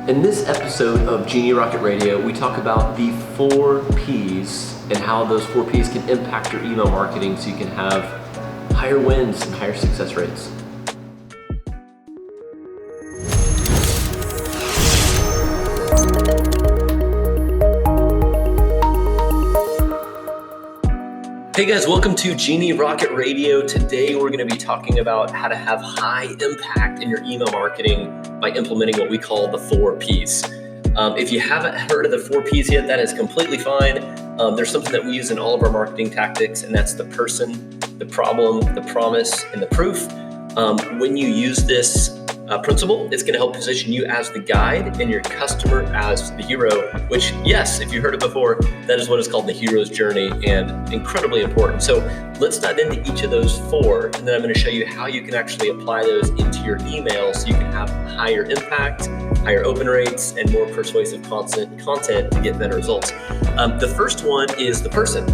In this episode of Genie Rocket Radio, we talk about the 4 Ps and how those 4 Ps can impact your email marketing so you can have higher wins and higher success rates. Hey guys, welcome to Genie Rocket Radio. Today we're going to be talking about how to have high impact in your email marketing by implementing what we call the 4 Ps. If you haven't heard of the 4 Ps yet, that is completely fine. There's something that we use in all of our marketing tactics, and that's the person, the problem, the promise, and the proof. When you use this principle, it's going to help position you as the guide and your customer as the hero, which, yes, if you heard it before, that is what is called the hero's journey and incredibly important. So let's dive into each of those 4, and then I'm going to show you how you can actually apply those into your email so you can have higher impact, higher open rates, and more persuasive content to get better results. The first one is the person.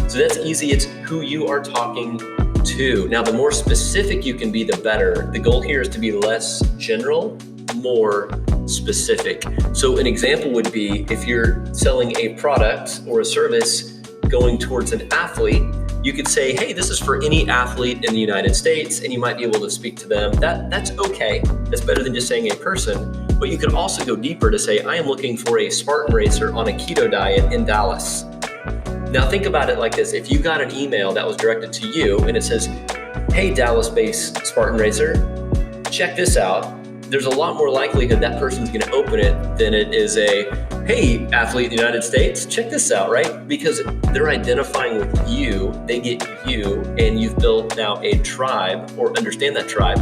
So that's easy. It's who you are talking to. Now, the more specific you can be, the better. The goal here is to be less general, more specific. So an example would be if you're selling a product or a service going towards an athlete, you could say, hey, this is for any athlete in the United States, and you might be able to speak to them. That's okay. That's better than just saying a person. But you could also go deeper to say, I am looking for a Spartan racer on a keto diet in Dallas. Now think about it like this. If you got an email that was directed to you and it says, hey, Dallas-based Spartan racer, check this out. There's a lot more likelihood that person's going to open it than it is a, hey, athlete in the United States, check this out, right? Because they're identifying with you, they get you, and you've built now a tribe or understand that tribe.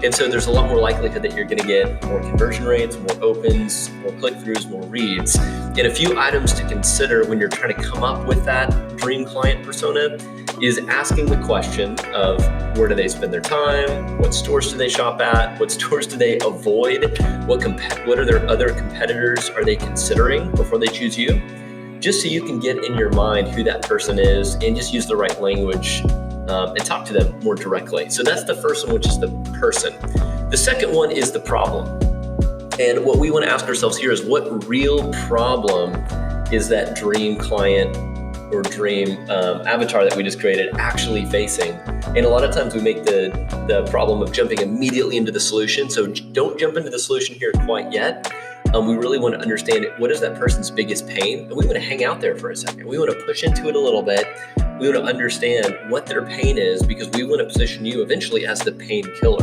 And so there's a lot more likelihood that you're going to get more conversion rates, more opens, more click-throughs, more reads. And a few items to consider when you're trying to come up with that dream client persona is asking the question of where do they spend their time? What stores do they shop at? What stores do they avoid? What are their other competitors are they considering before they choose you? Just so you can get in your mind who that person is and just use the right language and talk to them more directly. So that's the first one, which is the person. The second one is the problem. And what we want to ask ourselves here is what real problem is that dream client or dream avatar that we just created actually facing? And a lot of times we make the problem of jumping immediately into the solution. So don't jump into the solution here quite yet. We really want to understand what is that person's biggest pain, and we want to hang out there for a second. We want to push into it a little bit. We want to understand what their pain is because we want to position you eventually as the painkiller.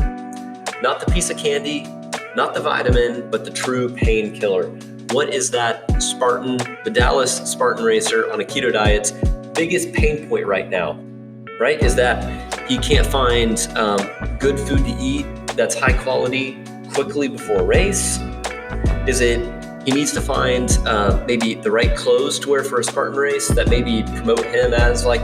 Not the piece of candy, not the vitamin, but the true painkiller. What is that Spartan, the Dallas Spartan racer on a keto diet's biggest pain point right now, right? Is that he can't find good food to eat that's high quality quickly before a race? Is it he needs to find maybe the right clothes to wear for a Spartan race that maybe promote him as like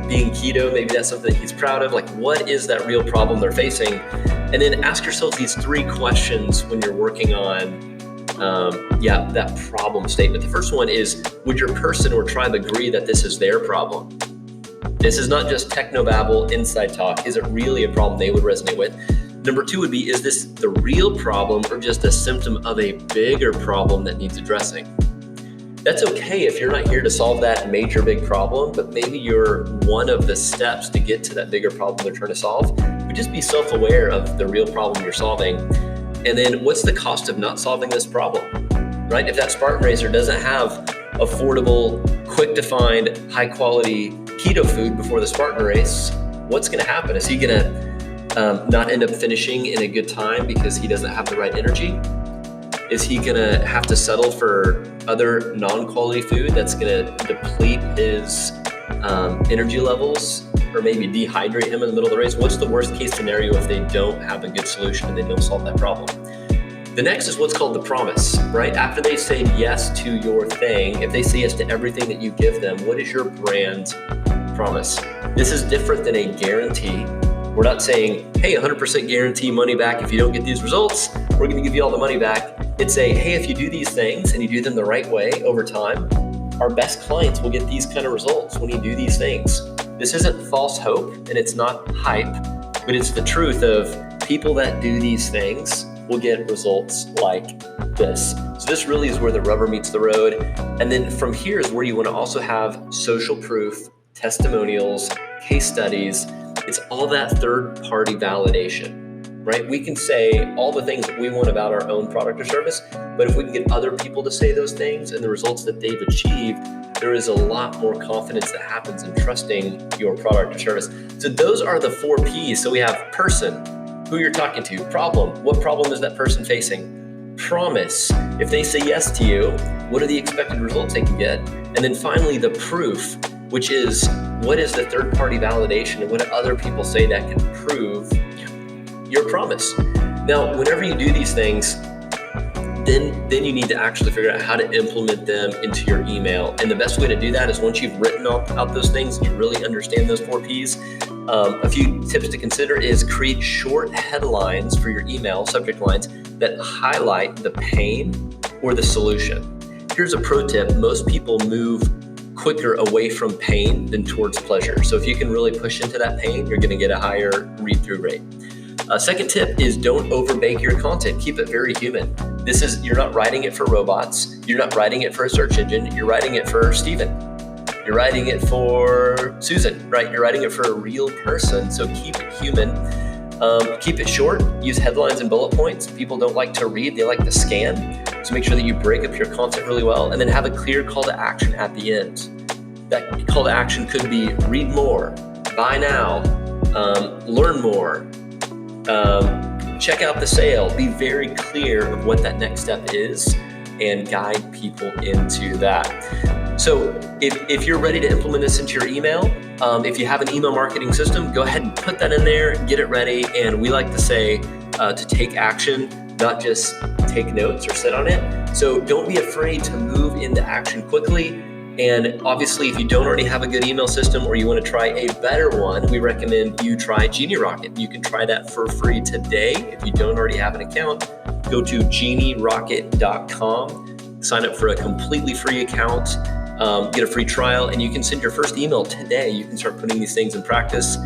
being keto? Maybe that's something that he's proud of. Like, what is that real problem they're facing? And then ask yourself these 3 questions when you're working on that problem statement. The first one is, would your person or tribe agree that this is their problem? This is not just technobabble, inside talk. Is it really a problem they would resonate with? Number 2 would be, is this the real problem or just a symptom of a bigger problem that needs addressing? That's okay if you're not here to solve that major big problem, but maybe you're one of the steps to get to that bigger problem they're trying to solve. But just be self-aware of the real problem you're solving. And then what's the cost of not solving this problem, right? If that Spartan racer doesn't have affordable, quick to find, high quality keto food before the Spartan race, what's going to happen? Is he going to not end up finishing in a good time because he doesn't have the right energy? Is he gonna have to settle for other non-quality food that's gonna deplete his energy levels or maybe dehydrate him in the middle of the race? What's the worst case scenario if they don't have a good solution and they don't solve that problem? The next is what's called the promise, right? After they say yes to your thing, if they say yes to everything that you give them, what is your brand promise? This is different than a guarantee. We're not saying, hey, 100% guarantee money back if you don't get these results. We're going to give you all the money back. It's a, hey, if you do these things and you do them the right way over time, our best clients will get these kind of results when you do these things. This isn't false hope and it's not hype, but it's the truth of people that do these things we'll get results like this. So this really is where the rubber meets the road. And then from here is where you want to also have social proof, testimonials, case studies. It's all that third-party validation, right? We can say all the things that we want about our own product or service, but if we can get other people to say those things and the results that they've achieved, there is a lot more confidence that happens in trusting your product or service. So those are the 4 Ps. So we have person, who you're talking to, problem, what problem is that person facing, promise, if they say yes to you, what are the expected results they can get, and then finally the proof, which is what is the third-party validation and what do other people say that can prove your promise. Now, whenever you do these things, then you need to actually figure out how to implement them into your email. And the best way to do that is once you've written out those things, you really understand those 4 Ps. A few tips to consider is create short headlines for your email, subject lines, that highlight the pain or the solution. Here's a pro tip. Most people move quicker away from pain than towards pleasure. So if you can really push into that pain, you're going to get a higher read-through rate. Second tip is don't overbake your content. Keep it very human. You're not writing it for robots. You're not writing it for a search engine. You're writing it for Steven. You're writing it for Susan, right? You're writing it for a real person. So keep it human. Keep it short. Use headlines and bullet points. People don't like to read. They like to scan. So make sure that you break up your content really well and then have a clear call to action at the end. That call to action could be read more, buy now, learn more, check out the sale. Be very clear of what that next step is and guide people into that. So if you're ready to implement this into your email, if you have an email marketing system, go ahead and put that in there, get it ready. And we like to say to take action, not just take notes or sit on it. So don't be afraid to move into action quickly. And obviously, if you don't already have a good email system or you want to try a better one, we recommend you try Genie Rocket. You can try that for free today. If you don't already have an account, go to genierocket.com, sign up for a completely free account, get a free trial, and you can send your first email today. You can start putting these things in practice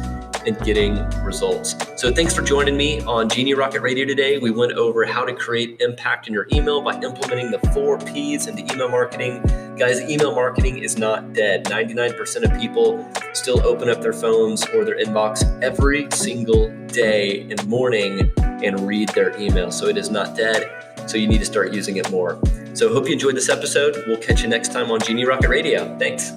and getting results. So thanks for joining me on Genie Rocket Radio today. We went over how to create impact in your email by implementing the 4 Ps into email marketing. Guys, email marketing is not dead. 99% of people still open up their phones or their inbox every single day and morning and read their email. So it is not dead. So you need to start using it more. So hope you enjoyed this episode. We'll catch you next time on Genie Rocket Radio. Thanks.